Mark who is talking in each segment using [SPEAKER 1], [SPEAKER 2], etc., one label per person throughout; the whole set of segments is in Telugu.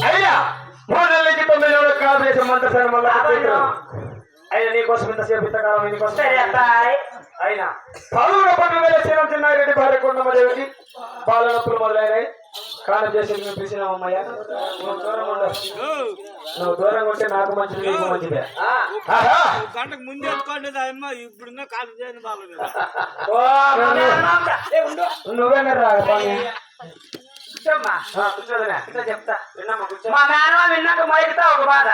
[SPEAKER 1] అయ్యా 3 నెలల క్రితం నేను కాల్ చేసిన మంత్రసారి మళ్ళీ అయినా నీకోసం ఇంతసేపు ఇంతకాలం నీకోసం అయినా పలువురు పట్టు వేల శ్రీరం చిన్నారెడ్డి భార్య కొండమ్మదేవికి పాల నొప్పులు మొదలైనాయి కాలం చేసి మేము పిలిచినామమ్మయ్యా నువ్వు దూరంగా ఉండవు నువ్వు దూరంగా ఉంటే నాకు మంచిది నీకు మంచిదే
[SPEAKER 2] గంటకు ముందు ఎత్తుకోండి అమ్మ ఇప్పుడున్న కాలు చేయని
[SPEAKER 1] నువ్వేనా రా
[SPEAKER 3] చెప్తా మా మేనమా విన్నాక మైకుతా ఒక బాధ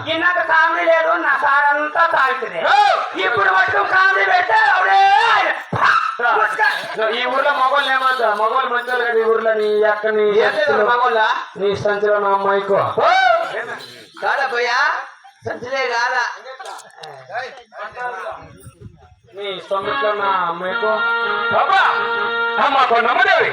[SPEAKER 3] విన్నాక కామెడీ లేదు నా సార్ అంతా తాగుతుంది ఇప్పుడు మటుకు కామెడీ పెడితే
[SPEAKER 1] ఈ ఊర్లో మగవాళ్ళు ఏమంటా మగవాళ్ళు మంచి కదా ఈ ఊర్లో నీ అక్క నీ
[SPEAKER 3] మగోళ్ళ
[SPEAKER 1] నీ సంచిలో నా అమ్మాయికో
[SPEAKER 3] కాదా పోయా సంచిలే కాదా
[SPEAKER 1] నీ సొమ్మిట్లో నా అమ్మాయికో బాబా అమ్మ కొండమ్మదేవి